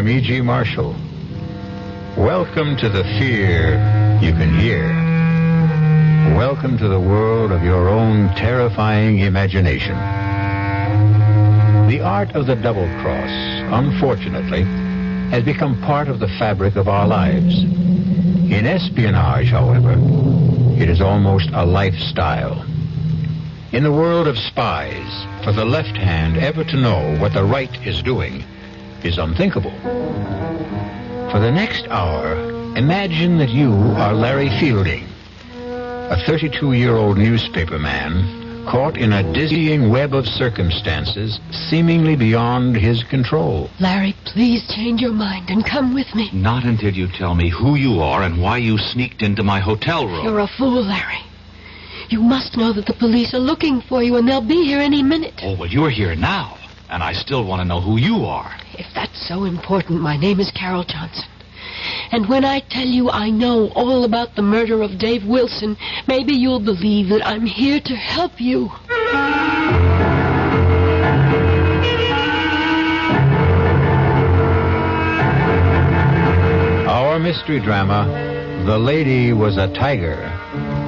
me, G. Marshall. Welcome to the fear you can hear. Welcome to the world of your own terrifying imagination. The art of the double cross, unfortunately, has become part of the fabric of our lives. In espionage, however, it is almost a lifestyle. In the world of spies, for the left hand ever to know what the right is doing is unthinkable. For the next hour, imagine that you are Larry Fielding, a 32-year-old newspaperman caught in a dizzying web of circumstances seemingly beyond his control. Larry, please change your mind and come with me. Not until you tell me who you are and why you sneaked into my hotel room. You're a fool, Larry. You must know that the police are looking for you, and they'll be here any minute. Oh, well, you're here now, and I still want to know who you are. If that's so important, my name is Carol Johnson. And when I tell you I know all about the murder of Dave Wilson, maybe you'll believe that I'm here to help you. Our mystery drama, The Lady Was a Tiger,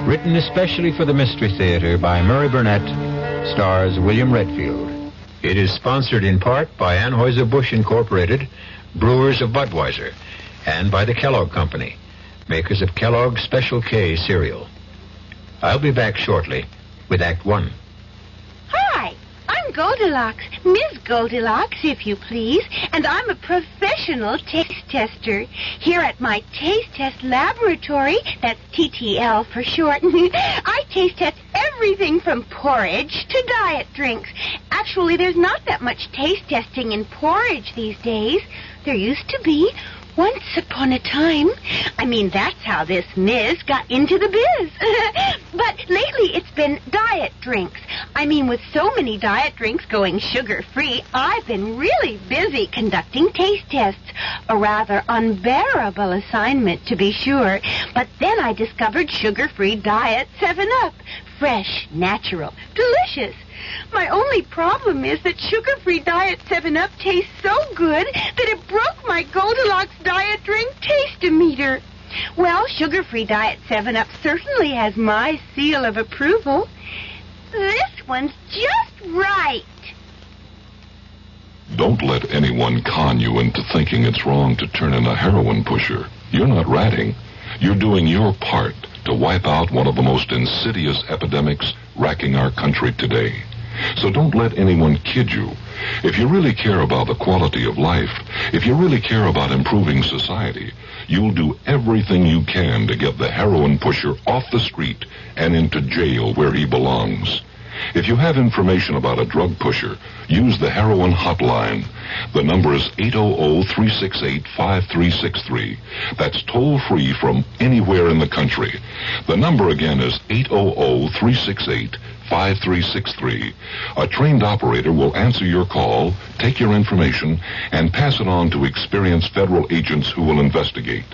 written especially for the Mystery Theater by Murray Burnett, stars William Redfield. It is sponsored in part by Anheuser-Busch Incorporated, brewers of Budweiser, and by the Kellogg Company, makers of Kellogg's Special K cereal. I'll be back shortly with Act One. Hi, I'm Goldilocks, Ms. Goldilocks, if you please, and I'm a professional taste tester. Here at my taste test laboratory, that's TTL for short, I taste test everything from porridge to diet drinks. Actually, there's not that much taste testing in porridge these days. There used to be. Once upon a time. I mean, that's how this Ms. got into the biz. But lately it's been diet drinks. I mean, with so many diet drinks going sugar-free, I've been really busy conducting taste tests. A rather unbearable assignment, to be sure. But then I discovered sugar-free diet 7-Up. Fresh, natural, delicious. My only problem is that sugar-free Diet 7-Up tastes so good that it broke my Goldilocks diet drink taste-o-meter. Well, sugar-free Diet 7-Up certainly has my seal of approval. This one's just right. Don't let anyone con you into thinking it's wrong to turn in a heroin pusher. You're not ratting. You're doing your part to wipe out one of the most insidious epidemics racking our country today. So don't let anyone kid you. If you really care about the quality of life, if you really care about improving society, you'll do everything you can to get the heroin pusher off the street and into jail where he belongs. If you have information about a drug pusher, use the heroin hotline. The number is 800-368-5363. That's toll-free from anywhere in the country. The number again is 800-368-5363. A trained operator will answer your call, take your information, and pass it on to experienced federal agents who will investigate.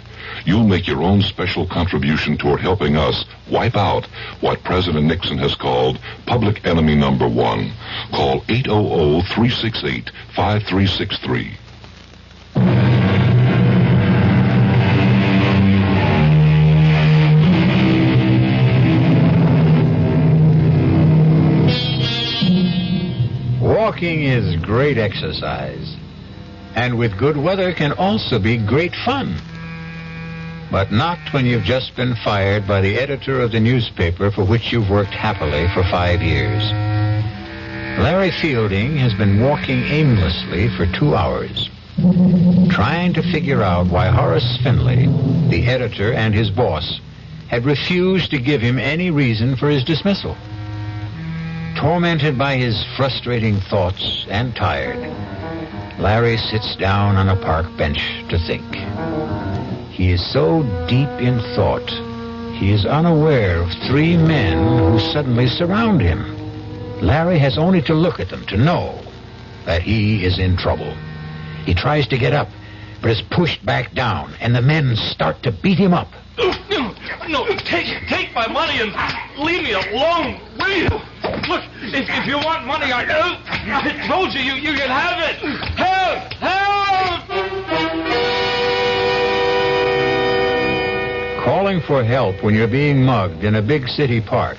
You'll make your own special contribution toward helping us wipe out what President Nixon has called public enemy number one. Call 800-368-5363. Walking is great exercise, and with good weather can also be great fun. But not when you've just been fired by the editor of the newspaper for which you've worked happily for 5 years. Larry Fielding has been walking aimlessly for 2 hours, trying to figure out why Horace Finley, the editor and his boss, had refused to give him any reason for his dismissal. Tormented by his frustrating thoughts and tired, Larry sits down on a park bench to think. He is so deep in thought, he is unaware of 3 men who suddenly surround him. Larry has only to look at them to know that he is in trouble. He tries to get up, but is pushed back down, and the men start to beat him up. No, take my money and leave me alone, will you? Look, if you want money, I told you, you can have it. Help! Help! calling for help when you're being mugged in a big city park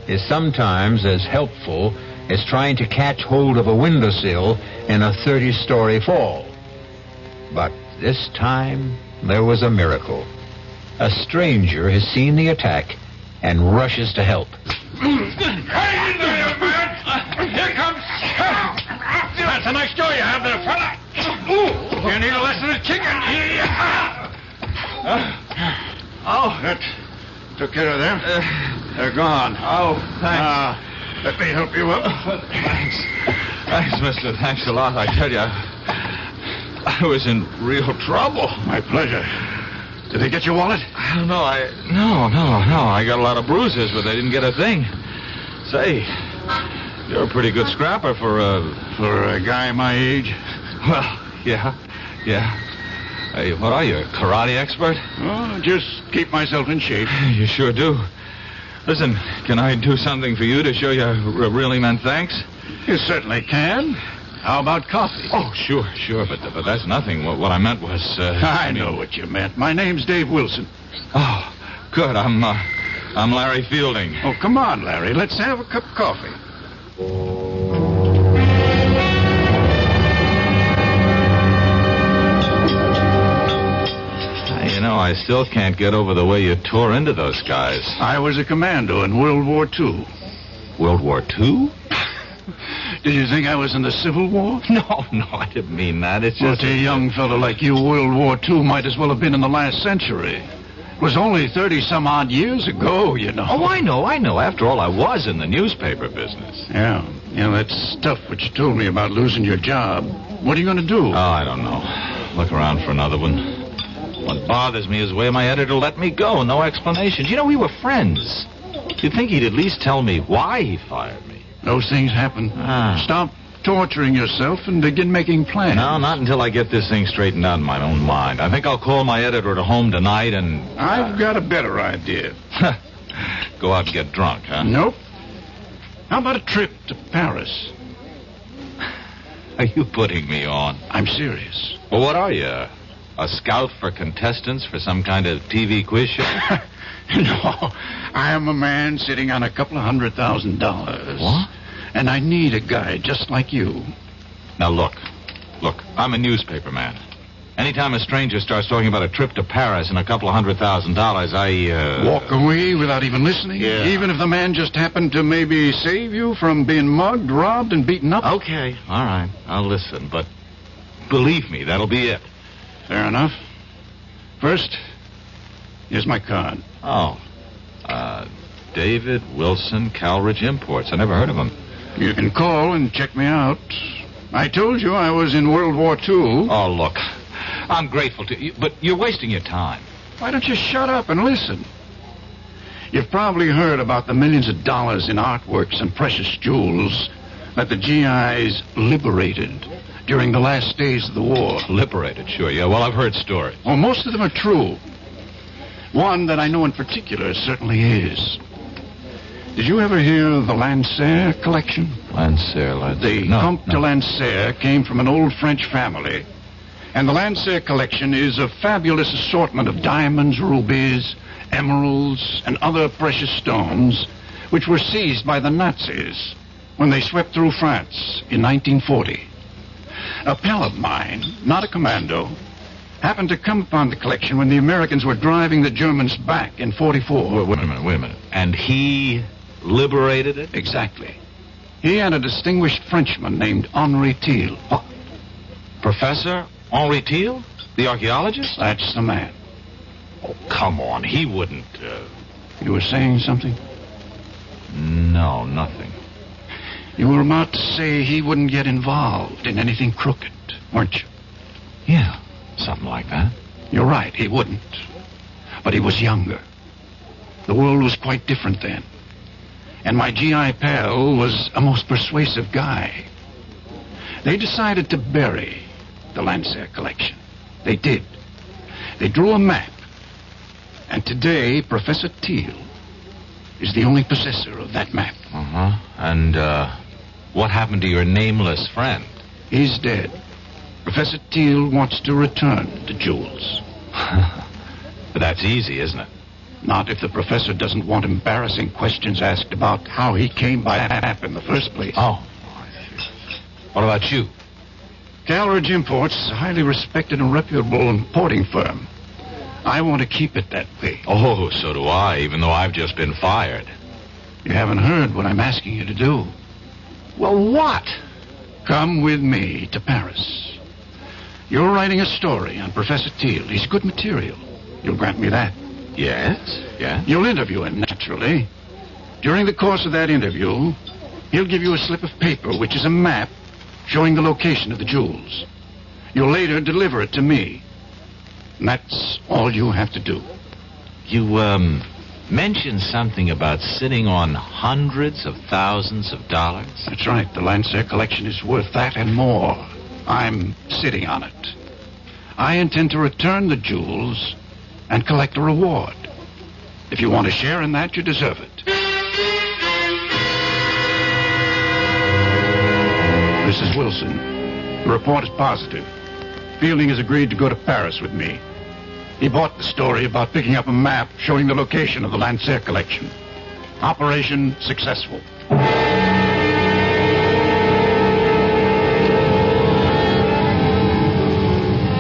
is sometimes as helpful as trying to catch hold of a windowsill in a 30-story fall. But this time, there was a miracle. A stranger has seen the attack and rushes to help. Hey, in there, man! Here comes... That's a nice jaw you have there, fella. You need a lesson of chicken. Oh, that took care of them. They're gone. Oh, thanks. Let me help you up. Thanks. Thanks, mister. Thanks a lot. I tell you, I was in real trouble. My pleasure. Did they get your wallet? I don't know. No. I got a lot of bruises, but they didn't get a thing. Say, you're a pretty good scrapper for a guy my age. Well, yeah. Hey, what are you, a karate expert? Oh, just keep myself in shape. You sure do. Listen, can I do something for you to show you I really meant thanks? You certainly can. How about coffee? Oh, sure, but that's nothing. What I meant was... I know what you meant. My name's Dave Wilson. Oh, good. I'm Larry Fielding. Oh, come on, Larry. Let's have a cup of coffee. You know, I still can't get over the way you tore into those guys. I was a commando in World War II. World War II? Did you think I was in the Civil War? No, I didn't mean that. It's Well, just... to a young fellow like you, World War II might as well have been in the last century. It was only 30-some-odd years ago, you know. Oh, I know. After all, I was in the newspaper business. Yeah, that's tough what you told me about losing your job. What are you going to do? Oh, I don't know. Look around for another one. What bothers me is the way my editor let me go. No explanations. You know, we were friends. You'd think he'd at least tell me why he fired me. Those things happen. Stop torturing yourself and begin making plans. No, not until I get this thing straightened out in my own mind. I think I'll call my editor at home tonight and... I've got a better idea. Go out and get drunk, huh? Nope. How about a trip to Paris? Are you putting me on? I'm serious. Well, what are you? A scout for contestants for some kind of TV quiz show? No, I am a man sitting on $200,000. What? And I need a guy just like you. Now, look, I'm a newspaper man. Anytime a stranger starts talking about a trip to Paris and $200,000, I... Walk away without even listening? Yeah. Even if the man just happened to maybe save you from being mugged, robbed, and beaten up? Okay, all right, I'll listen, but believe me, that'll be it. Fair enough. First, here's my card. Oh, David Wilson, Calridge Imports. I never heard of him. You can call and check me out. I told you I was in World War II. Oh, look, I'm grateful to you, but you're wasting your time. Why don't you shut up and listen? You've probably heard about the millions of dollars in artworks and precious jewels that the GIs liberated during the last days of the war. Liberated, sure, yeah. Well, I've heard stories. Well, most of them are true. One that I know in particular certainly is. Did you ever hear of the Lancer collection? Lancer. The Comte de Lancer came from an old French family. And the Lancer collection is a fabulous assortment of diamonds, rubies, emeralds, and other precious stones, which were seized by the Nazis when they swept through France in 1940. A pal of mine, not a commando, happened to come upon the collection when the Americans were driving the Germans back in 44. Wait a minute. And he liberated it? Exactly. He and a distinguished Frenchman named Henri Thiel. What? Professor Henri Thiel? The archaeologist? That's the man. Oh, come on. He wouldn't... You were saying something? No, nothing. You were about to say he wouldn't get involved in anything crooked, weren't you? Yeah, something like that. You're right, he wouldn't. But he was younger. The world was quite different then. And my GI pal was a most persuasive guy. They decided to bury the Lancer collection. They did. They drew a map. And today, Professor Thiel is the only possessor of that map. Uh-huh. And, what happened to your nameless friend? He's dead. Professor Thiel wants to return the jewels. But that's easy, isn't it? Not if the professor doesn't want embarrassing questions asked about how he came by that map in the first place. Oh. What about you? Calridge Imports is a highly respected and reputable importing firm. I want to keep it that way. Oh, so do I, even though I've just been fired. You haven't heard what I'm asking you to do. Well, what? Come with me to Paris. You're writing a story on Professor Teal. He's good material. You'll grant me that. Yes, yeah. You'll interview him, naturally. During the course of that interview, he'll give you a slip of paper, which is a map showing the location of the jewels. You'll later deliver it to me. And that's all you have to do. You, mentioned something about sitting on hundreds of thousands of dollars? That's right. The Lancer collection is worth that and more. I'm sitting on it. I intend to return the jewels and collect a reward. If you want to share in that, you deserve it. Mrs. Wilson, the report is positive. Fielding has agreed to go to Paris with me. He bought the story about picking up a map showing the location of the Lancer collection. Operation successful.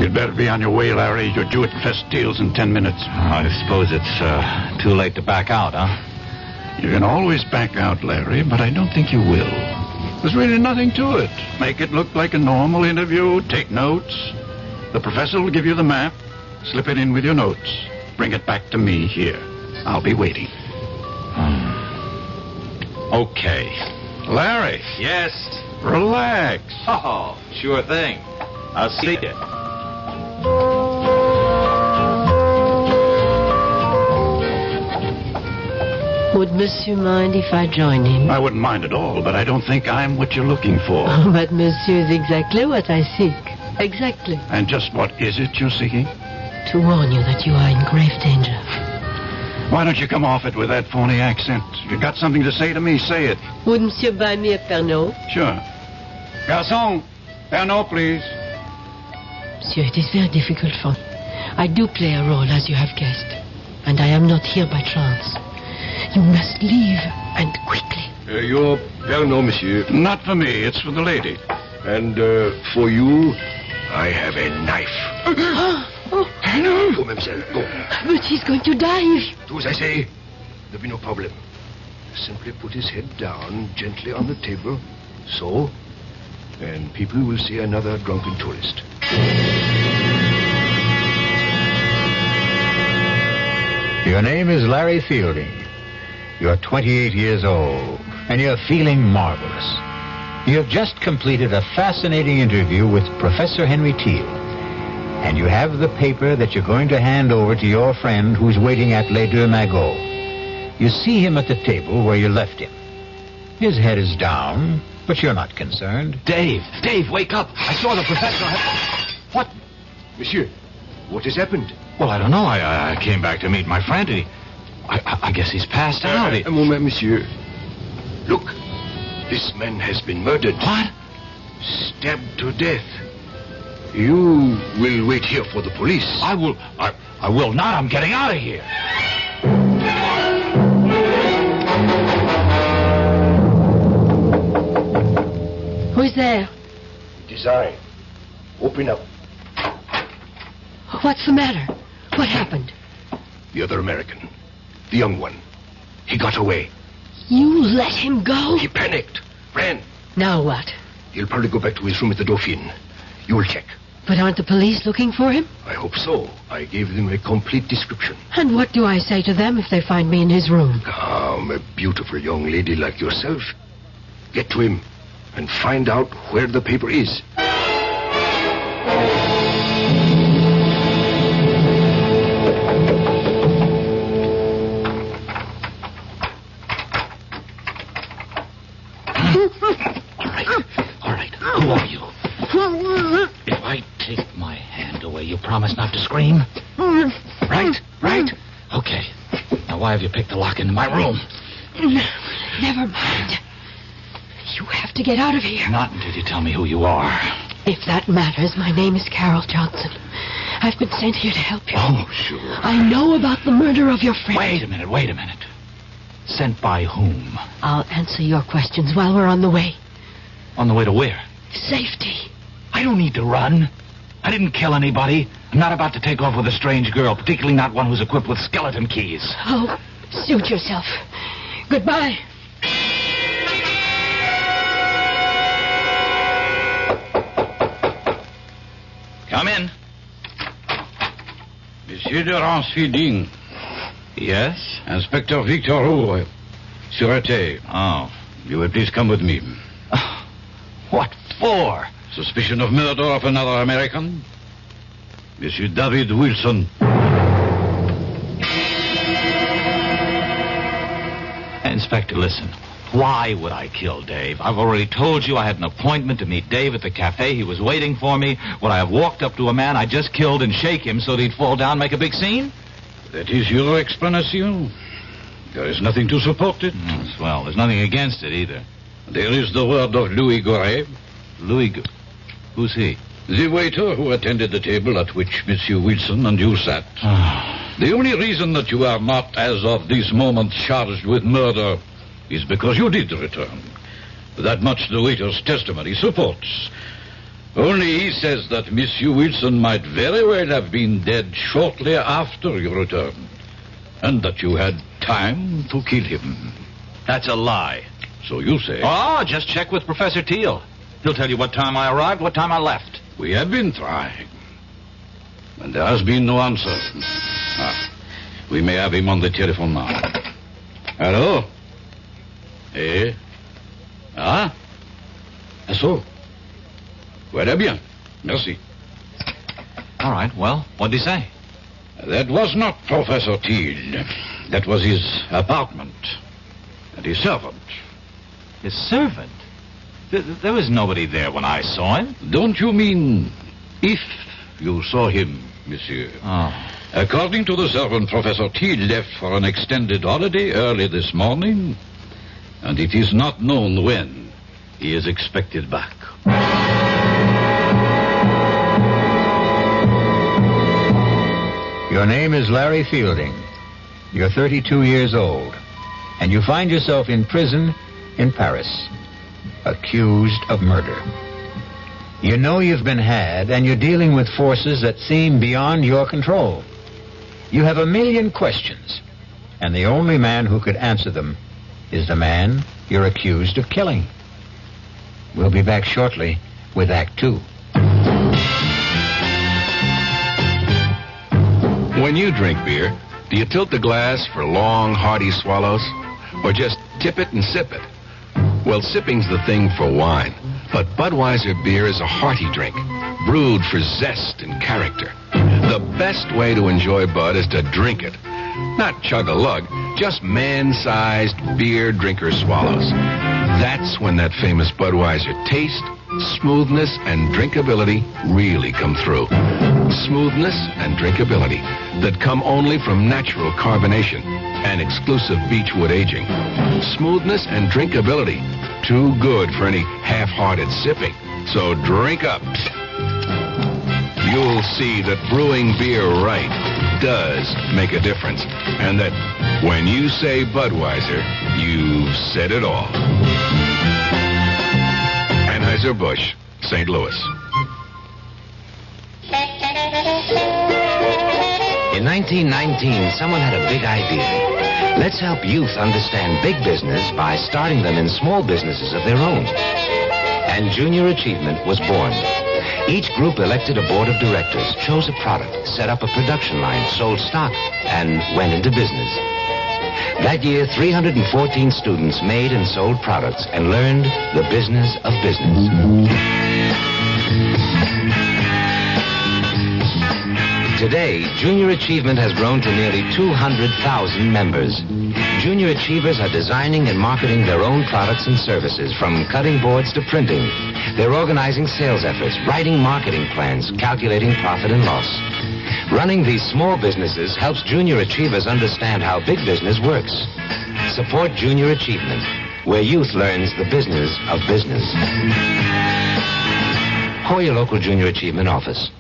You'd better be on your way, Larry. You're due at Professor Teal's in 10 minutes. I suppose it's too late to back out, huh? You can always back out, Larry, but I don't think you will. There's really nothing to it. Make it look like a normal interview. Take notes. The professor will give you the map. Slip it in with your notes. Bring it back to me here. I'll be waiting. Okay. Larry. Yes? Relax. Oh, sure thing. I'll see you. Would Monsieur mind if I join him? I wouldn't mind at all, but I don't think I'm what you're looking for. Oh, but Monsieur is exactly what I seek. Exactly. And just what is it you're seeking? To warn you that you are in grave danger. Why don't you come off it with that phony accent? If you've got something to say to me, say it. Would Monsieur buy me a Pernod? Sure. Garçon, Pernod, please. Monsieur, it is very difficult for me. I do play a role, as you have guessed. And I am not here by chance. You must leave, and quickly. Your Pernod, monsieur. Not for me, it's for the lady. And for you, I have a knife. Pernod! Go, mademoiselle, go. But he's going to die. Do as I say. There'll be no problem. Simply put his head down gently on the table. So. And people will see another drunken tourist. Your name is Larry Fielding. You're 28 years old, and you're feeling marvelous. You have just completed a fascinating interview with Professor Henry Teal, and you have the paper that you're going to hand over to your friend who's waiting at Les Deux Magots. You see him at the table where you left him. His head is down, but you're not concerned. Dave, wake up. I saw the professor. What? Monsieur, what has happened? Well, I don't know. I came back to meet my friend, and I guess he's passed out. A moment, monsieur. Look, this man has been murdered. What? Stabbed to death. You will wait here for the police. I will not. I'm getting out of here. Who's there? It is I. Open up. What's the matter? What happened? The other American. The young one. He got away. You let him go? He panicked. Ran. Now what? He'll probably go back to his room at the Dauphine. You will check. But aren't the police looking for him? I hope so. I gave them a complete description. And what do I say to them if they find me in his room? Calm, a beautiful young lady like yourself. Get to him and find out where the paper is. All right. Who are you? If I take my hand away, you promise not to scream? Right? Okay. Now, why have you picked the lock into my room? Never mind. You have to get out of here. Not until you tell me who you are. If that matters, my name is Carol Johnson. I've been sent here to help you. Oh, sure. I know about the murder of your friend. Wait a minute. Sent by whom? I'll answer your questions while we're on the way. On the way to where? Safety. I don't need to run. I didn't kill anybody. I'm not about to take off with a strange girl, particularly not one who's equipped with skeleton keys. Oh, suit yourself. Goodbye. Come in. Monsieur de Ransfielding. Yes? Inspector Victor Roux, Sûreté. Oh. You will please come with me. What for? Suspicion of murder of another American? Monsieur David Wilson. Inspector, listen. Why would I kill Dave? I've already told you I had an appointment to meet Dave at the cafe. He was waiting for me. Would I have walked up to a man I just killed and shake him so that he'd fall down and make a big scene? That is your explanation. There is nothing to support it. Well, there's nothing against it either. There is the word of Louis Goret. Who's he? The waiter who attended the table at which Monsieur Wilson and you sat. The only reason that you are not, as of this moment, charged with murder is because you did return. That much the waiter's testimony supports. Only he says that Monsieur Wilson might very well have been dead shortly after your return, and that you had time to kill him. That's a lie. So you say. Oh, just check with Professor Teal. He'll tell you what time I arrived, what time I left. We have been trying, and there has been no answer. We may have him on the telephone now. Hello? Eh? Ah? So? Voilà bien. Merci. All right, well, what'd he say? That was not Professor Teal. That was his apartment. And his servant. His servant? There was nobody there when I saw him. Don't you mean if you saw him, monsieur? Oh. According to the servant, Professor Teal left for an extended holiday early this morning, and it is not known when he is expected back. Your name is Larry Fielding. You're 32 years old, and you find yourself in prison in Paris, accused of murder. You know you've been had, and you're dealing with forces that seem beyond your control. You have a million questions, and the only man who could answer them is the man you're accused of killing. We'll be back shortly with Act 2. When you drink beer, do you tilt the glass for long, hearty swallows? Or just tip it and sip it? Well, sipping's the thing for wine. But Budweiser beer is a hearty drink, brewed for zest and character. The best way to enjoy Bud is to drink it. Not chug-a-lug, just man-sized beer drinker swallows. That's when that famous Budweiser taste, smoothness, and drinkability really come through. Smoothness and drinkability that come only from natural carbonation and exclusive beechwood aging. Smoothness and drinkability, too good for any half-hearted sipping. So drink up. You'll see that brewing beer right does make a difference. And that when you say Budweiser, you've said it all. Anheuser-Busch, St. Louis. In 1919, someone had a big idea. Let's help youth understand big business by starting them in small businesses of their own. And Junior Achievement was born. Each group elected a board of directors, chose a product, set up a production line, sold stock, and went into business. That year, 314 students made and sold products and learned the business of business. Today, Junior Achievement has grown to nearly 200,000 members. Junior Achievers are designing and marketing their own products and services, from cutting boards to printing. They're organizing sales efforts, writing marketing plans, calculating profit and loss. Running these small businesses helps Junior Achievers understand how big business works. Support Junior Achievement, where youth learns the business of business. Call your local Junior Achievement office.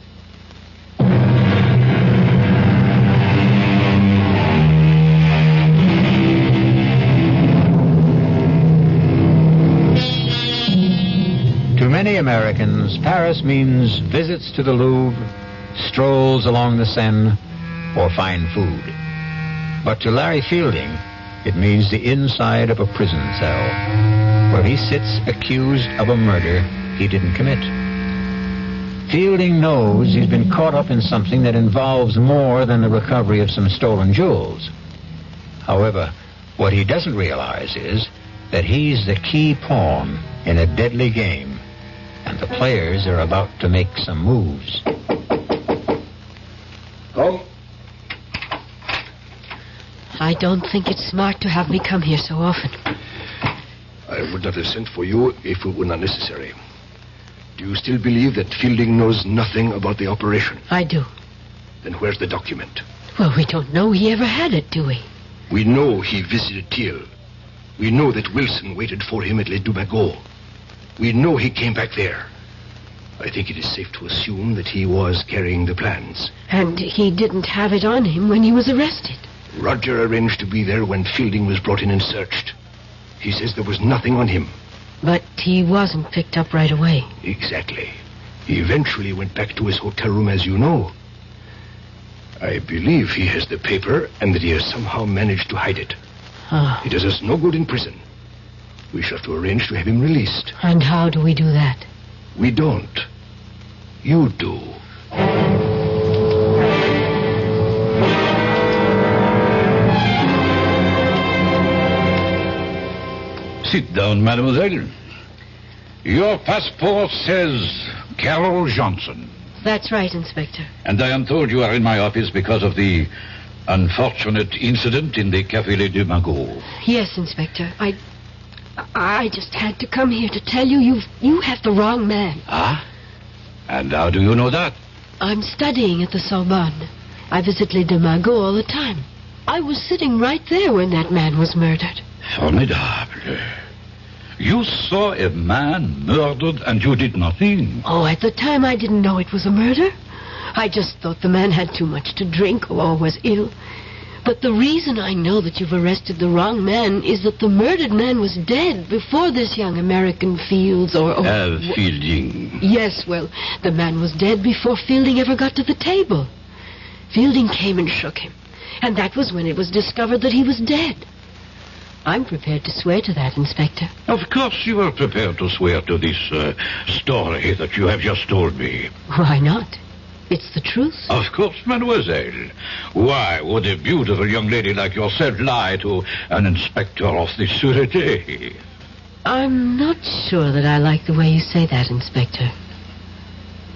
many Americans, Paris means visits to the Louvre, strolls along the Seine, or fine food. But to Larry Fielding, it means the inside of a prison cell, where he sits accused of a murder he didn't commit. Fielding knows he's been caught up in something that involves more than the recovery of some stolen jewels. However, what he doesn't realize is that he's the key pawn in a deadly game, and the players are about to make some moves. Come. I don't think it's smart to have me come here so often. I would not have sent for you if it were not necessary. Do you still believe that Fielding knows nothing about the operation? I do. Then where's the document? Well, we don't know he ever had it, do we? We know he visited Thiel. We know that Wilson waited for him at Les Dumagots. We know he came back there. I think it is safe to assume that he was carrying the plans. And he didn't have it on him when he was arrested. Roger arranged to be there when Fielding was brought in and searched. He says there was nothing on him. But he wasn't picked up right away. Exactly. He eventually went back to his hotel room, as you know. I believe he has the paper and that he has somehow managed to hide it. Oh. He does us no good in prison. We shall have to arrange to have him released. And how do we do that? We don't. You do. Sit down, mademoiselle. Your passport says Carol Johnson. That's right, Inspector. And I am told you are in my office because of the unfortunate incident in the Café Les Dumagots. Yes, Inspector. I just had to come here to tell you you have the wrong man. Ah? And how do you know that? I'm studying at the Sorbonne. I visit Les Dumagots all the time. I was sitting right there when that man was murdered. Formidable. You saw a man murdered and you did nothing. Oh, at the time I didn't know it was a murder. I just thought the man had too much to drink or was ill. But the reason I know that you've arrested the wrong man is that the murdered man was dead before this young American Fields or... Fielding. Yes, well, the man was dead before Fielding ever got to the table. Fielding came and shook him. And that was when it was discovered that he was dead. I'm prepared to swear to that, Inspector. Of course you are prepared to swear to this story that you have just told me. Why not? It's the truth. Of course, mademoiselle. Why would a beautiful young lady like yourself lie to an inspector of the Sûreté? I'm not sure that I like the way you say that, Inspector.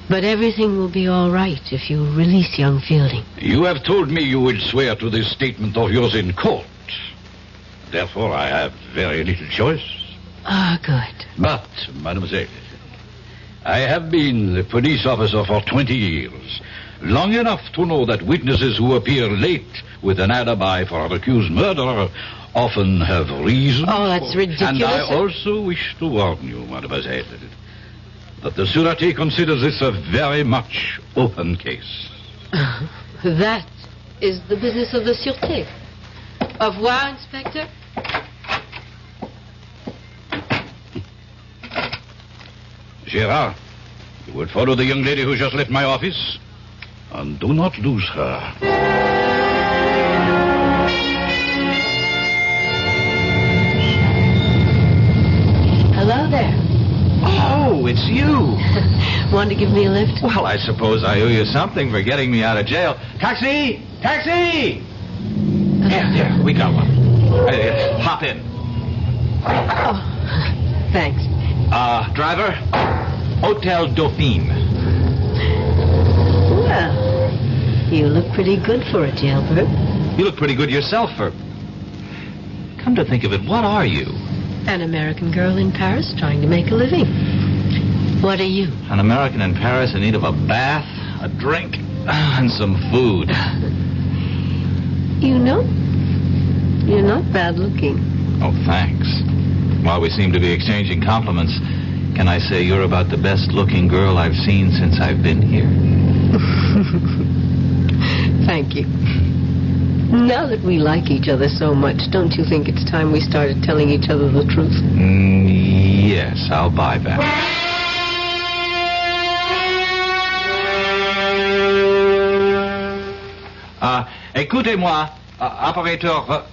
But everything will be all right if you release young Fielding. You have told me you will swear to this statement of yours in court. Therefore, I have very little choice. Ah, good. But, mademoiselle, I have been a police officer for 20 years. Long enough to know that witnesses who appear late with an alibi for an accused murderer often have reason. Oh, that's ridiculous. And I also wish to warn you, mademoiselle, that the Sûreté considers this a very much open case. That is the business of the Sûreté. Au revoir, Inspector. Gérard, you will follow the young lady who just left my office, and do not lose her. Hello there. Oh, it's you. Want to give me a lift? Well, I suppose I owe you something for getting me out of jail. Taxi! Taxi! Here, we got one. Hop in. Oh, thanks. Driver? Hotel Dauphine. Well, you look pretty good for a jailbird. You look pretty good yourself for... Come to think of it, what are you? An American girl in Paris trying to make a living. What are you? An American in Paris in need of a bath, a drink, and some food. You know, you're not bad looking. Oh, thanks. While we seem to be exchanging compliments, can I say you're about the best-looking girl I've seen since I've been here? Thank you. Now that we like each other so much, don't you think it's time we started telling each other the truth? Yes, I'll buy that. Écoutez-moi, operateur.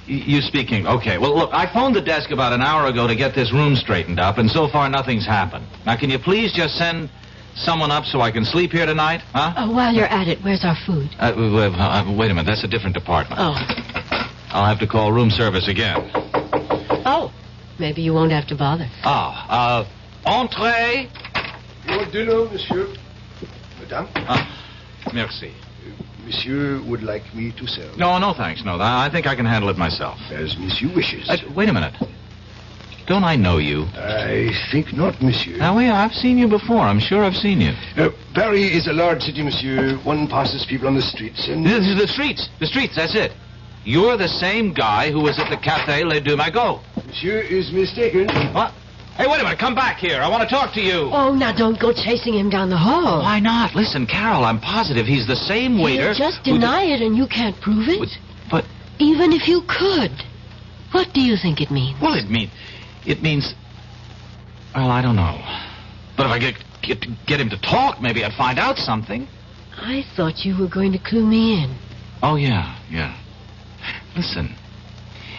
You speaking. Okay, well, look, I phoned the desk about an hour ago to get this room straightened up, and so far nothing's happened. Now, can you please just send someone up so I can sleep here tonight, huh? Oh, while you're at it, where's our food? Wait a minute, that's a different department. Oh. I'll have to call room service again. Oh, maybe you won't have to bother. Entree. Your dinner, monsieur. Madame? Merci. Monsieur would like me to serve. No, thanks. No, I think I can handle it myself. As monsieur wishes. Wait a minute. Don't I know you? I think not, monsieur. Now, I've seen you before. I'm sure I've seen you. Paris is a large city, monsieur. One passes people on the streets and... The streets, that's it. You're the same guy who was at the Café Les Deux Magots. Monsieur is mistaken. What? Hey, wait a minute. Come back here. I want to talk to you. Oh, now don't go chasing him down the hall. Why not? Listen, Carol, I'm positive he's the same waiter. You just deny it and you can't prove it. But... Even if you could, what do you think it means? Well, it means... Well, I don't know. But if I get him to talk, maybe I'd find out something. I thought you were going to clue me in. Oh, yeah. Listen,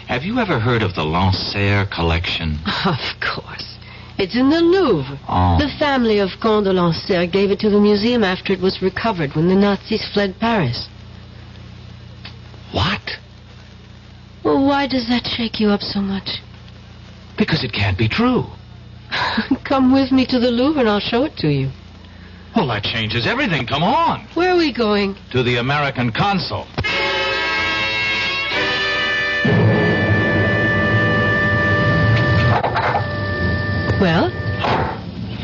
have you ever heard of the Lancer collection? Of course. It's in the Louvre. Oh. The family of Comte de Lancer gave it to the museum after it was recovered when the Nazis fled Paris. What? Well, why does that shake you up so much? Because it can't be true. Come with me to the Louvre and I'll show it to you. Well, that changes everything. Come on. Where are we going? To the American consul. Well?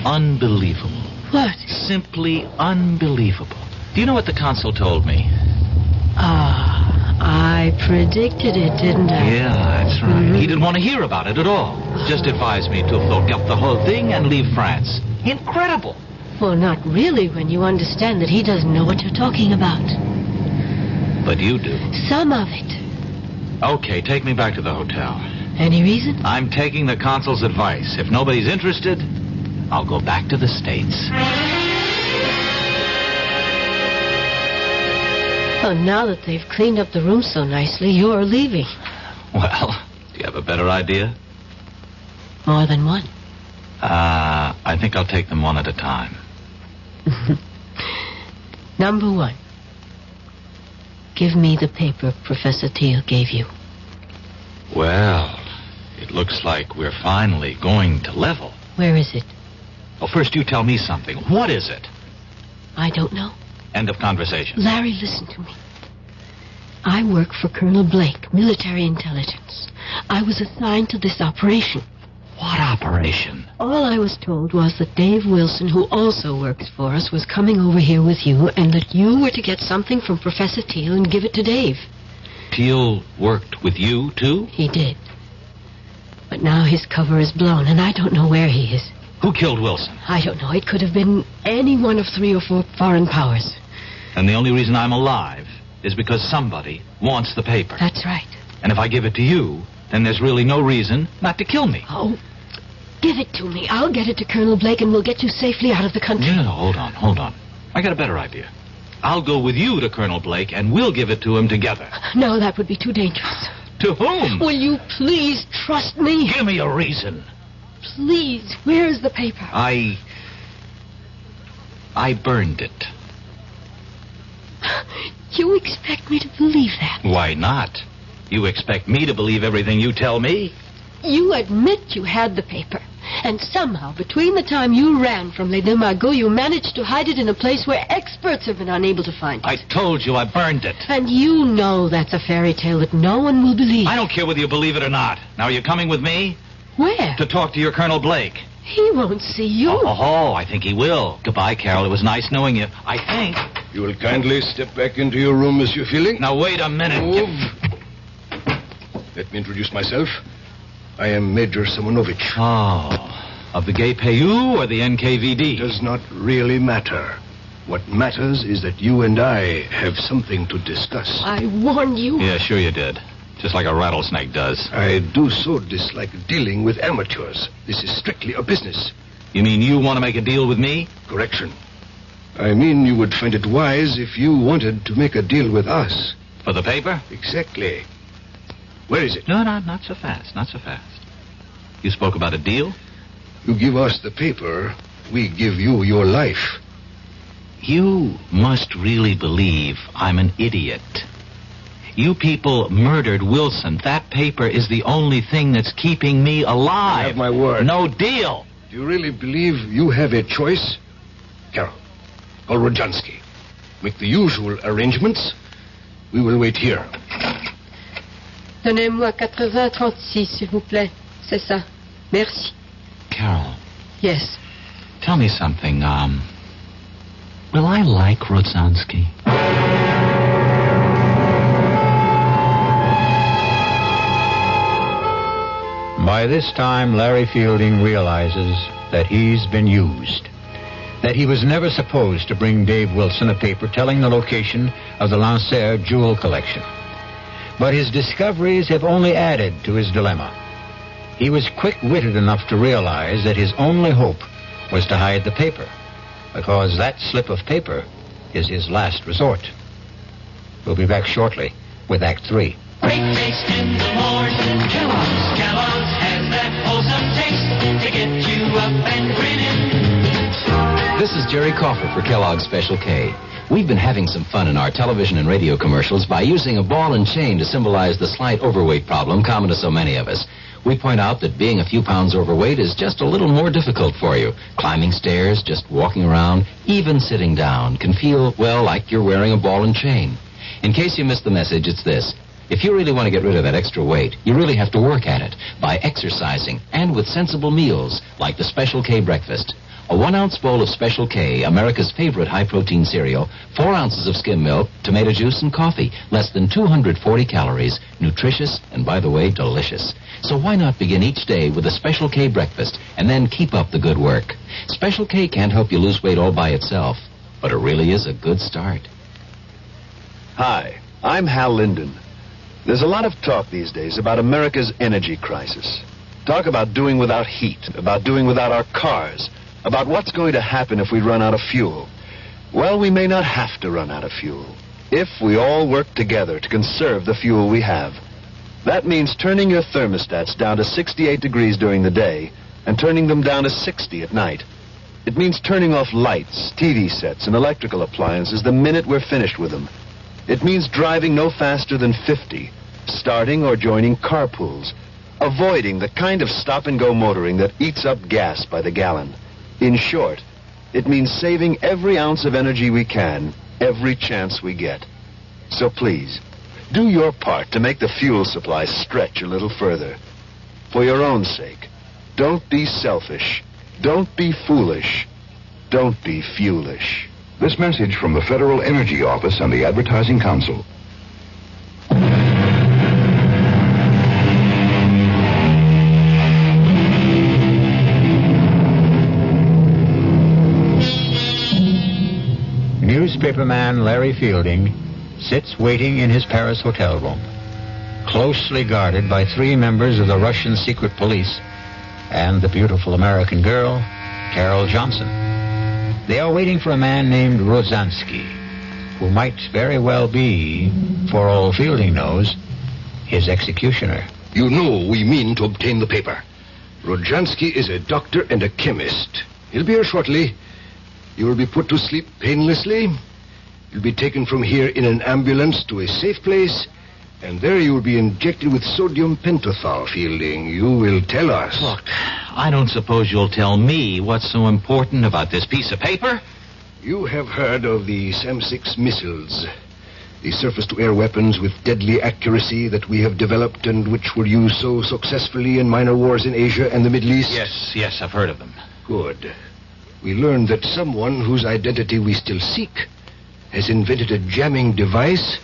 Unbelievable. What? Simply unbelievable. Do you know what the consul told me? I predicted it, didn't I? Yeah, that's right. Mm-hmm. He didn't want to hear about it at all. Just advised me to forget the whole thing and leave France. Incredible. Well, not really when you understand that he doesn't know what you're talking about. But you do. Some of it. Okay, take me back to the hotel. Any reason? I'm taking the consul's advice. If nobody's interested, I'll go back to the States. Oh, now that they've cleaned up the room so nicely, you're leaving. Well, do you have a better idea? More than one. I think I'll take them one at a time. Number one. Give me the paper Professor Teal gave you. Well, it looks like we're finally going to level. Where is it? Well, first you tell me something. What is it? I don't know. End of conversation. Larry, listen to me. I work for Colonel Blake, military intelligence. I was assigned to this operation. What operation? All I was told was that Dave Wilson, who also works for us, was coming over here with you, and that you were to get something from Professor Teal and give it to Dave. Teal worked with you, too? He did. But now his cover is blown, and I don't know where he is. Who killed Wilson? I don't know. It could have been any one of 3 or 4 foreign powers. And the only reason I'm alive is because somebody wants the paper. That's right. And if I give it to you, then there's really no reason not to kill me. Oh, give it to me. I'll get it to Colonel Blake, and we'll get you safely out of the country. No, hold on. I got a better idea. I'll go with you to Colonel Blake, and we'll give it to him together. No, that would be too dangerous. To whom? Will you please trust me? Give me a reason. Please, where is the paper? I burned it. You expect me to believe that? Why not? You expect me to believe everything you tell me? You admit you had the paper. And somehow, between the time you ran from Les Deux Magots, you managed to hide it in a place where experts have been unable to find it. I told you I burned it. And you know that's a fairy tale that no one will believe. I don't care whether you believe it or not. Now, are you coming with me? Where? To talk to your Colonel Blake. He won't see you. Oh, I think he will. Goodbye, Carol. It was nice knowing you. I think. You will kindly step back into your room, Monsieur Feeling. Now, wait a minute. Let me introduce myself. I am Major Simonovich. Oh, of the GPU or the NKVD? It does not really matter. What matters is that you and I have something to discuss. I warned you. Yeah, sure you did. Just like a rattlesnake does. I do so dislike dealing with amateurs. This is strictly a business. You mean you want to make a deal with me? Correction. I mean, you would find it wise if you wanted to make a deal with us. For the paper? Exactly. Where is it? No, not so fast. Not so fast. You spoke about a deal? You give us the paper, we give you your life. You must really believe I'm an idiot. You people murdered Wilson. That paper is the only thing that's keeping me alive. I have my word. No deal. Do you really believe you have a choice? Carol, call Rodzansky. Make the usual arrangements. We will wait here. Donnez-moi 80-36, s'il vous plaît. C'est ça. Merci. Carol. Yes. Tell me something. Will I like Rodzansky? By this time, Larry Fielding realizes that he's been used. That he was never supposed to bring Dave Wilson a paper telling the location of the Lancer jewel collection. But his discoveries have only added to his dilemma. He was quick-witted enough to realize that his only hope was to hide the paper, because that slip of paper is his last resort. We'll be back shortly with Act 3. Great taste in the morning. Kellogg's has that wholesome taste to get you up and grinning. This is Jerry Coffer for Kellogg's Special K. We've been having some fun in our television and radio commercials by using a ball and chain to symbolize the slight overweight problem common to so many of us. We point out that being a few pounds overweight is just a little more difficult for you. Climbing stairs, just walking around, even sitting down can feel, well, like you're wearing a ball and chain. In case you missed the message, it's this. If you really want to get rid of that extra weight, you really have to work at it by exercising and with sensible meals like the Special K breakfast. A 1-ounce bowl of Special K, America's favorite high-protein cereal, 4 ounces of skim milk, tomato juice, and coffee. Less than 240 calories. Nutritious and, by the way, delicious. So why not begin each day with a Special K breakfast and then keep up the good work? Special K can't help you lose weight all by itself, but it really is a good start. Hi, I'm Hal Linden. There's a lot of talk these days about America's energy crisis. Talk about doing without heat, about doing without our cars, about what's going to happen if we run out of fuel. Well, we may not have to run out of fuel if we all work together to conserve the fuel we have. That means turning your thermostats down to 68 degrees during the day and turning them down to 60 at night. It means turning off lights, TV sets, and electrical appliances the minute we're finished with them. It means driving no faster than 50, starting or joining carpools, avoiding the kind of stop-and-go motoring that eats up gas by the gallon. In short, it means saving every ounce of energy we can, every chance we get. So please, do your part to make the fuel supply stretch a little further. For your own sake, don't be selfish. Don't be foolish. Don't be fuelish. This message from the Federal Energy Office and the Advertising Council. Newspaperman Larry Fielding sits waiting in his Paris hotel room, closely guarded by 3 members of the Russian secret police and the beautiful American girl, Carol Johnson. They are waiting for a man named Rodzansky, who might very well be, for all Fielding knows, his executioner. You know we mean to obtain the paper. Rodzansky is a doctor and a chemist. He'll be here shortly. You will be put to sleep painlessly. You'll be taken from here in an ambulance to a safe place, and there you will be injected with sodium pentothal, Fielding. You will tell us. Look, I don't suppose you'll tell me what's so important about this piece of paper? You have heard of the SAM-6 missiles, the surface-to-air weapons with deadly accuracy that we have developed and which were used so successfully in minor wars in Asia and the Middle East? Yes, I've heard of them. Good. We learned that someone whose identity we still seek has invented a jamming device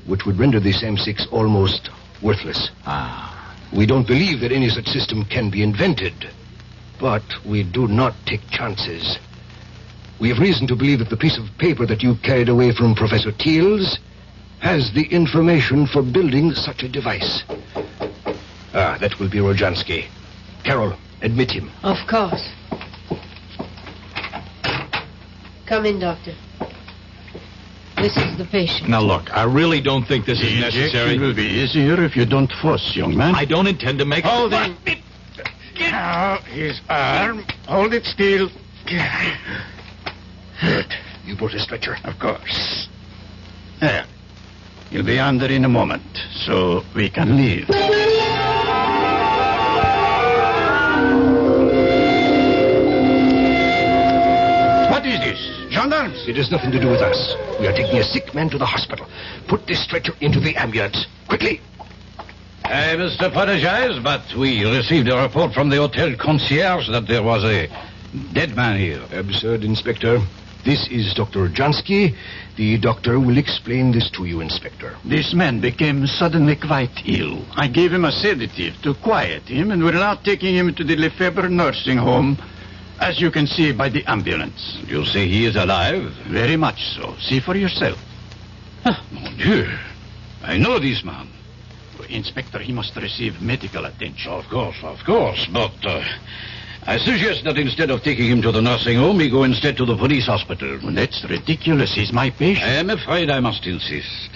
which would render the SAM-6 almost worthless. We don't believe that any such system can be invented, but we do not take chances. We have reason to believe that the piece of paper that you carried away from Professor Teals has the information for building such a device. That will be Rodzansky. Carol, admit him. Of course. Come in, Doctor. This is the patient. Now, look, I really don't think this is necessary. Injection will be easier if you don't fuss, young man. I don't intend to make... Hold it. Now, his arm. Hold it still. Good. You brought a stretcher? Of course. There. He'll be under in a moment, so we can leave. What is this? Gendarmes? It has nothing to do with us. We are taking a sick man to the hospital. Put this stretcher into the ambulance. Quickly. I must apologize, but we received a report from the hotel concierge that there was a dead man here. Absurd, Inspector. This is Dr. Jansky. The doctor will explain this to you, Inspector. This man became suddenly quite ill. I gave him a sedative to quiet him, and we're now taking him to the Lefebvre nursing home, as you can see by the ambulance. You say he is alive? Very much so. See for yourself. Mon Dieu. I know this man. Inspector, he must receive medical attention. Of course. But I suggest that instead of taking him to the nursing home, he go instead to the police hospital. Well, that's ridiculous. He's my patient. I am afraid I must insist.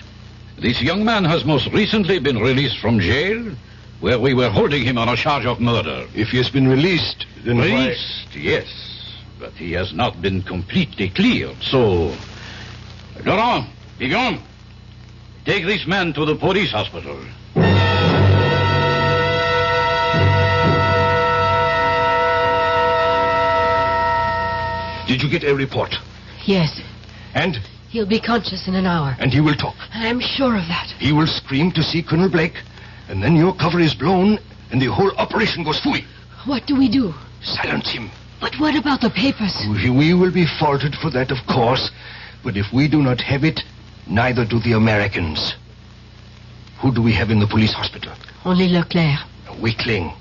This young man has most recently been released from jail, where we were holding him on a charge of murder. If he has been released, then Released, yes. But he has not been completely cleared, so... Laurent, be gone. Take this man to the police hospital. Did you get a report? Yes. And? He'll be conscious in an hour. And he will talk. I'm sure of that. He will scream to see Colonel Blake, and then your cover is blown, and the whole operation goes fooey. What do we do? Silence him. But what about the papers? We will be faulted for that, of course. But if we do not have it, neither do the Americans. Who do we have in the police hospital? Only Leclerc. A weakling.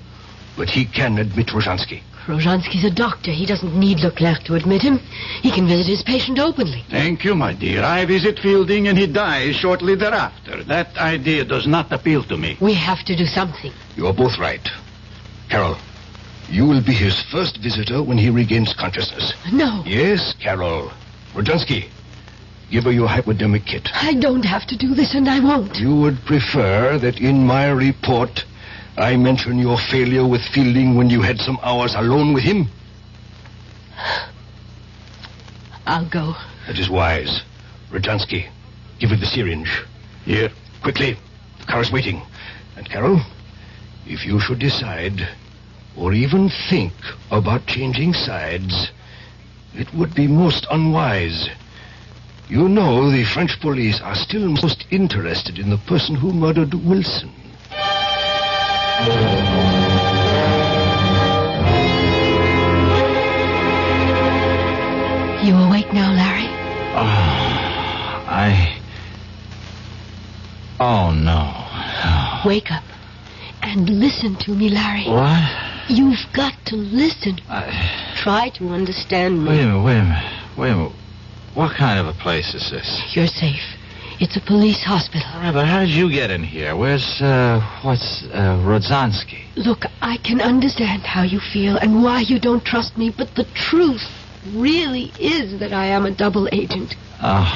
But he can admit Rozhansky. Rozhansky's a doctor. He doesn't need Leclerc to admit him. He can visit his patient openly. Thank you, my dear. I visit Fielding and he dies shortly thereafter. That idea does not appeal to me. We have to do something. You are both right. Carol, you will be his first visitor when he regains consciousness. No. Yes, Carol. Rozhansky, give her your hypodermic kit. I don't have to do this, and I won't. You would prefer that in my report I mention your failure with Fielding when you had some hours alone with him? I'll go. That is wise. Rozhansky, give her the syringe. Here. Quickly. The car is waiting. And Carol, if you should decide, or even think about changing sides, it would be most unwise. You know the French police are still most interested in the person who murdered Wilson. You awake now, Larry? Oh, no. Wake up and listen to me, Larry. What? You've got to listen. Try to understand me. Wait a minute. What kind of a place is this? You're safe. It's a police hospital. All right, but how did you get in here? Where's Rozhansky? Look, I can understand how you feel and why you don't trust me, but the truth really is that I am a double agent. Oh.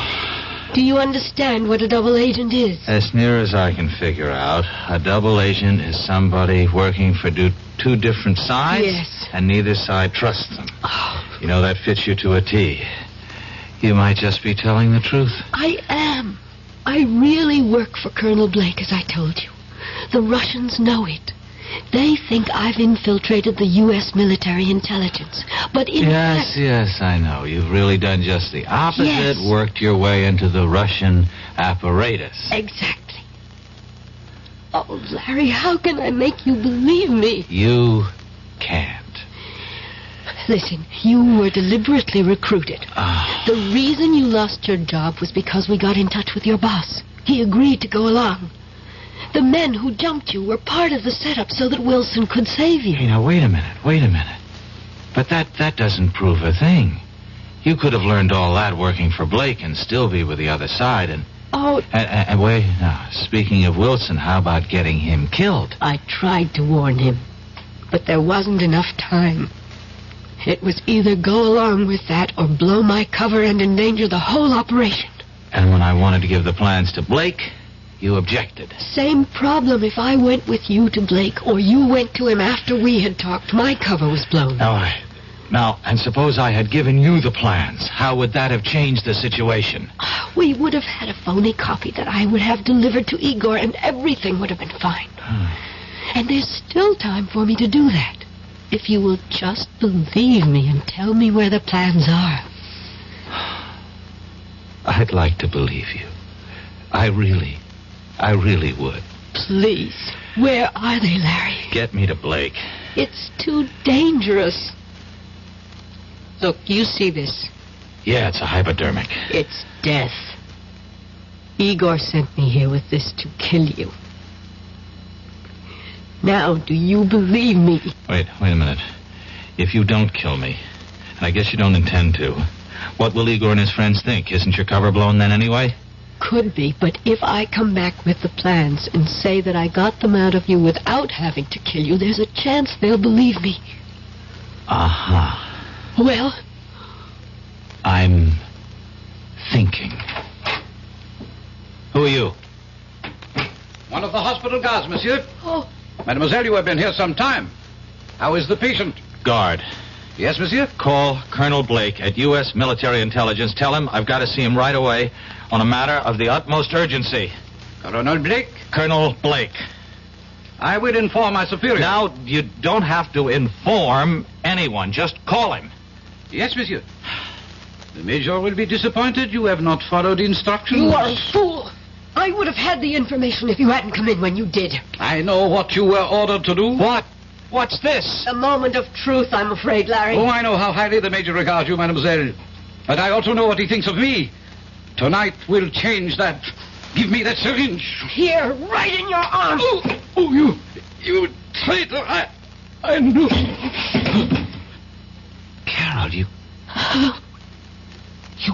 Do you understand what a double agent is? As near as I can figure out, a double agent is somebody working for two different sides. Yes. And neither side trusts them. Oh. You know, that fits you to a T. You might just be telling the truth. I am. I really work for Colonel Blake, as I told you. The Russians know it. They think I've infiltrated the U.S. military intelligence. But in fact... Yes, I know. You've really done just the opposite. Yes. Worked your way into the Russian apparatus. Exactly. Oh, Larry, how can I make you believe me? You can't. Listen, you were deliberately recruited. The reason you lost your job was because we got in touch with your boss. He agreed to go along. The men who jumped you were part of the setup so that Wilson could save you. Hey, now, wait a minute. But that doesn't prove a thing. You could have learned all that working for Blake and still be with the other side and... Oh... And wait, now, speaking of Wilson, how about getting him killed? I tried to warn him, but there wasn't enough time. It was either go along with that or blow my cover and endanger the whole operation. And when I wanted to give the plans to Blake, you objected. Same problem if I went with you to Blake or you went to him after we had talked. My cover was blown. Now, and suppose I had given you the plans. How would that have changed the situation? We would have had a phony copy that I would have delivered to Igor, and everything would have been fine. And there's still time for me to do that. If you will just believe me and tell me where the plans are. I'd like to believe you. I really would. Please. Where are they, Larry? Get me to Blake. It's too dangerous. Look, you see this? Yeah, it's a hypodermic. It's death. Igor sent me here with this to kill you. Now, do you believe me? Wait a minute. If you don't kill me, and I guess you don't intend to, what will Igor and his friends think? Isn't your cover blown then anyway? Could be, but if I come back with the plans and say that I got them out of you without having to kill you, there's a chance they'll believe me. Uh-huh. Well? I'm thinking. Who are you? One of the hospital guards, monsieur. Oh. Mademoiselle, you have been here some time. How is the patient? Guard. Yes, monsieur? Call Colonel Blake at U.S. Military Intelligence. Tell him I've got to see him right away on a matter of the utmost urgency. Colonel Blake? Colonel Blake. I will inform my superior. Now, you don't have to inform anyone. Just call him. Yes, monsieur. The Major will be disappointed you have not followed instructions. You are a fool. I would have had the information if you hadn't come in when you did. I know what you were ordered to do. What? What's this? A moment of truth, I'm afraid, Larry. Oh, I know how highly the Major regards you, mademoiselle. But I also know what he thinks of me. Tonight will change that. Give me that syringe. Here, right in your arm. Oh, you traitor. I knew. Carol, you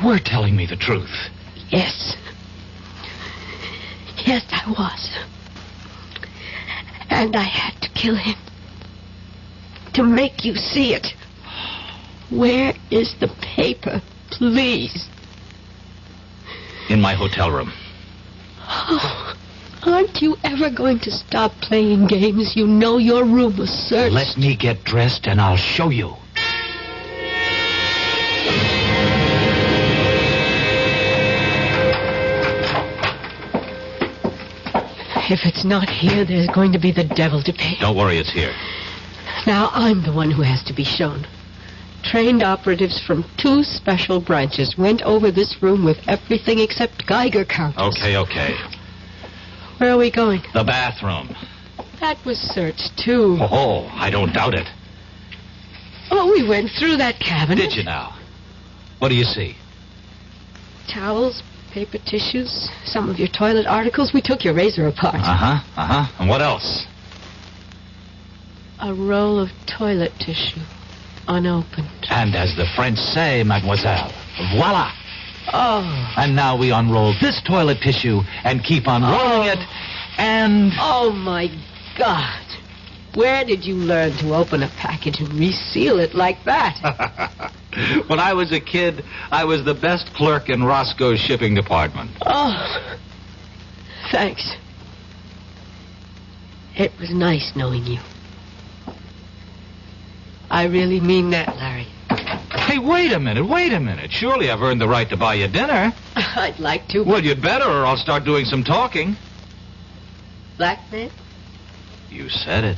were telling me the truth. Yes. Yes, I was. And I had to kill him. To make you see it. Where is the paper, please? In my hotel room. Oh, aren't you ever going to stop playing games? You know your room was searched. Let me get dressed and I'll show you. If it's not here, there's going to be the devil to pay. Don't worry, it's here. Now I'm the one who has to be shown. Trained operatives from 2 special branches went over this room with everything except Geiger counters. Okay. Where are we going? The bathroom. That was searched, too. Oh, I don't doubt it. Oh, we went through that cabinet. Did you now? What do you see? Towels, paper tissues, some of your toilet articles. We took your razor apart. Uh-huh. And what else? A roll of toilet tissue, unopened. And as the French say, mademoiselle, voila. Oh. And now we unroll this toilet tissue and keep unrolling it, and... Oh, my God. Where did you learn to open a package and reseal it like that? When I was a kid, I was the best clerk in Roscoe's shipping department. Oh, thanks. It was nice knowing you. I really mean that, Larry. Hey, wait a minute. Surely I've earned the right to buy you dinner. I'd like to. Well, you'd better, or I'll start doing some talking. Blackmail? You said it.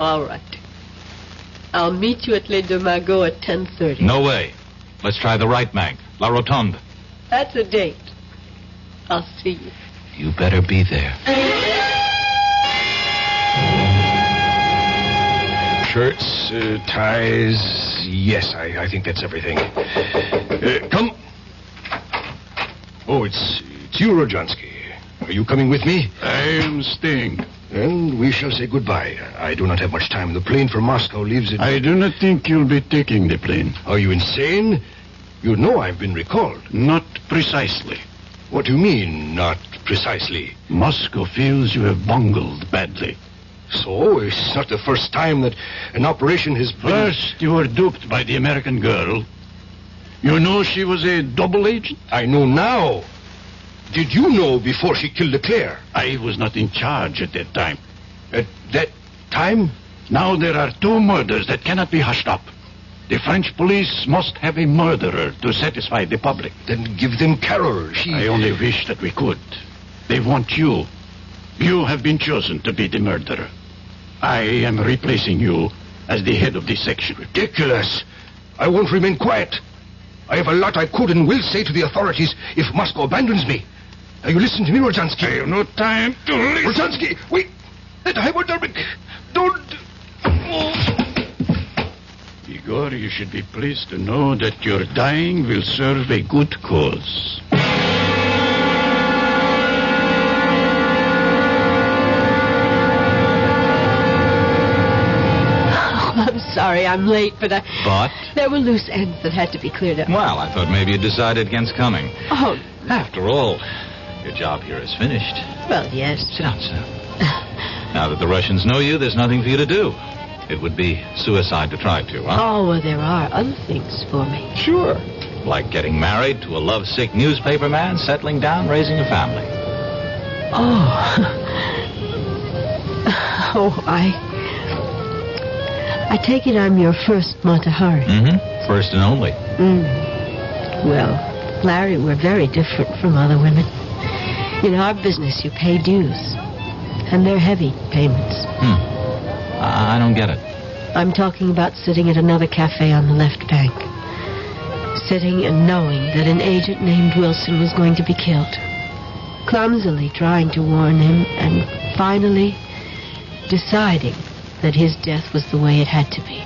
All right. I'll meet you at Les Deux Magots at 10:30. No way. Let's try the right bank, La Rotonde. That's a date. I'll see you. You better be there. Shirts, ties. Yes, I think that's everything. Come. Oh, it's you, Rodjansky. Are you coming with me? I am staying. And we shall say goodbye. I do not have much time. The plane for Moscow leaves at... I do not think you'll be taking the plane. Are you insane? You know I've been recalled. Not precisely. What do you mean, not precisely? Moscow feels you have bungled badly. So, it's not the first time that an operation has been... First, you were duped by the American girl. You know she was a double agent? I know now. Did you know before she killed Leclerc? I was not in charge at that time. At that time? Now there are 2 murders that cannot be hushed up. The French police must have a murderer to satisfy the public. Then give them Carol. I only wish that we could. They want you. You have been chosen to be the murderer. I am replacing you as the head of this section. Ridiculous. I won't remain quiet. I have a lot I could and will say to the authorities if Moscow abandons me. Now you listen to me, Rozhansky. I have no time to listen. Rozhansky, wait. That hypodermic. Don't... Igor, you should be pleased to know that your dying will serve a good cause. I'm sorry I'm late, but But? there were loose ends that had to be cleared up. Well, I thought maybe you decided against coming. Oh. After all, your job here is finished. Well, yes. Sit down, sit down. Now that the Russians know you, there's nothing for you to do. It would be suicide to try to, huh? Oh, well, there are other things for me. Sure. Like getting married to a lovesick newspaper man, settling down, raising a family. Oh. I take it I'm your first Matahari. Mm-hmm. First and only. Well, Larry, we're very different from other women. In our business, you pay dues. And they're heavy payments. I don't get it. I'm talking about sitting at another cafe on the left bank. Sitting and knowing that an agent named Wilson was going to be killed. Clumsily trying to warn him, and finally deciding that his death was the way it had to be.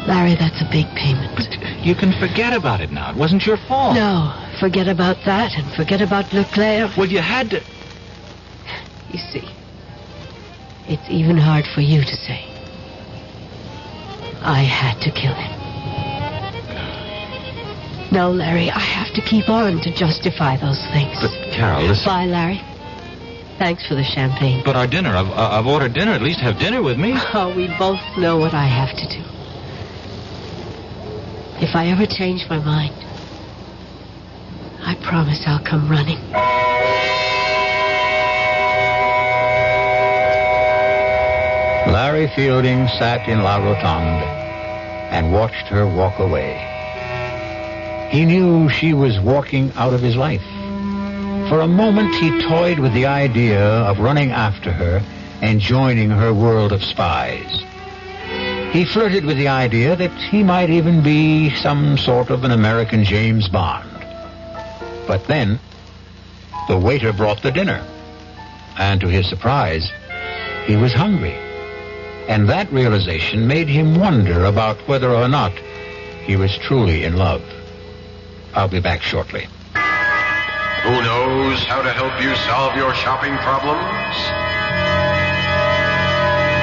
Larry, that's a big payment. But you can forget about it now. It wasn't your fault. No, forget about that and forget about Leclerc. Well, you had to... You see, it's even hard for you to say. I had to kill him. No, Larry, I have to keep on to justify those things. But, Carol, listen... Bye, Larry. Thanks for the champagne. But our dinner, I've ordered dinner. At least have dinner with me. Oh, we both know what I have to do. If I ever change my mind, I promise I'll come running. Larry Fielding sat in La Rotonde and watched her walk away. He knew she was walking out of his life. For a moment, he toyed with the idea of running after her and joining her world of spies. He flirted with the idea that he might even be some sort of an American James Bond. But then, the waiter brought the dinner. And to his surprise, he was hungry. And that realization made him wonder about whether or not he was truly in love. I'll be back shortly. Who knows how to help you solve your shopping problems?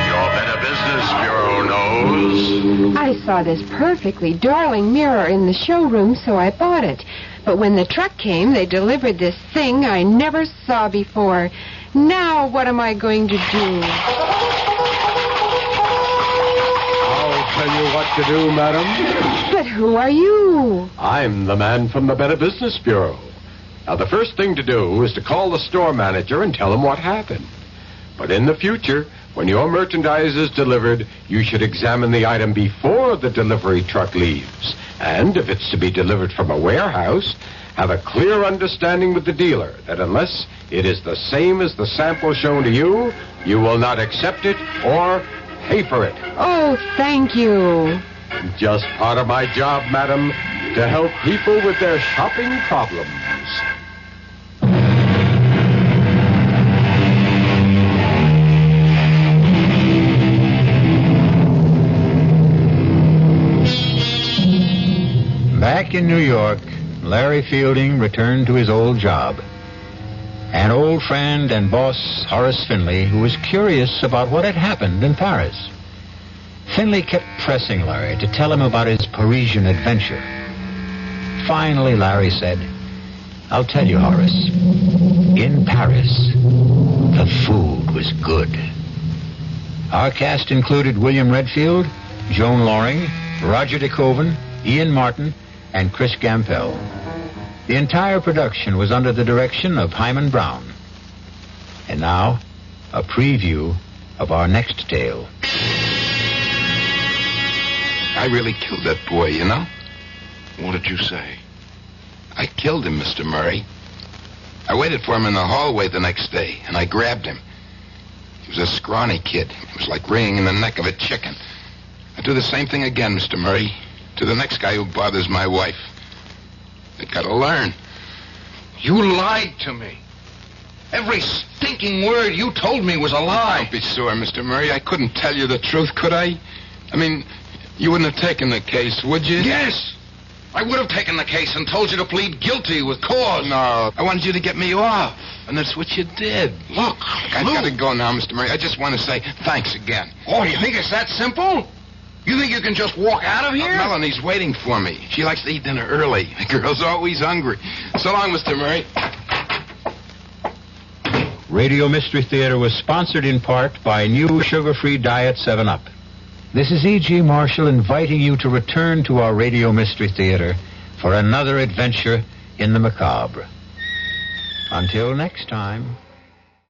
Your Better Business Bureau knows. I saw this perfectly darling mirror in the showroom, so I bought it. But when the truck came, they delivered this thing I never saw before. Now what am I going to do? I'll tell you what to do, madam. But who are you? I'm the man from the Better Business Bureau. Now, the first thing to do is to call the store manager and tell him what happened. But in the future, when your merchandise is delivered, you should examine the item before the delivery truck leaves. And if it's to be delivered from a warehouse, have a clear understanding with the dealer that unless it is the same as the sample shown to you, you will not accept it or pay for it. Oh, thank you. Just part of my job, madam, to help people with their shopping problems. Back in New York, Larry Fielding returned to his old job. An old friend and boss, Horace Finley, who was curious about what had happened in Paris. Finley kept pressing Larry to tell him about his Parisian adventure. Finally, Larry said, "I'll tell you, Horace. In Paris, the food was good." Our cast included William Redfield, Joan Loring, Roger DeKoven, Ian Martin, and Chris Gampel. The entire production was under the direction of Himan Brown. And now, a preview of our next tale. I really killed that boy, you know? What did you say? I killed him, Mr. Murray. I waited for him in the hallway the next day, and I grabbed him. He was a scrawny kid. It was like wringing in the neck of a chicken. I'd do the same thing again, Mr. Murray, to the next guy who bothers my wife. They've got to learn. You lied to me. Every stinking word you told me was a lie. Don't be sore, Mr. Murray. I couldn't tell you the truth, could I? I mean, you wouldn't have taken the case, would you? Yes. I would have taken the case and told you to plead guilty with cause. No, I wanted you to get me off, and that's what you did. Look, I've got to go now, Mr. Murray. I just want to say thanks again. Oh, you think it's that simple? You think you can just walk out of here? Melanie's waiting for me. She likes to eat dinner early. The girl's always hungry. So long, Mr. Murray. Radio Mystery Theater was sponsored in part by new sugar-free Diet 7-Up. This is E.G. Marshall inviting you to return to our Radio Mystery Theater for another adventure in the macabre. Until next time...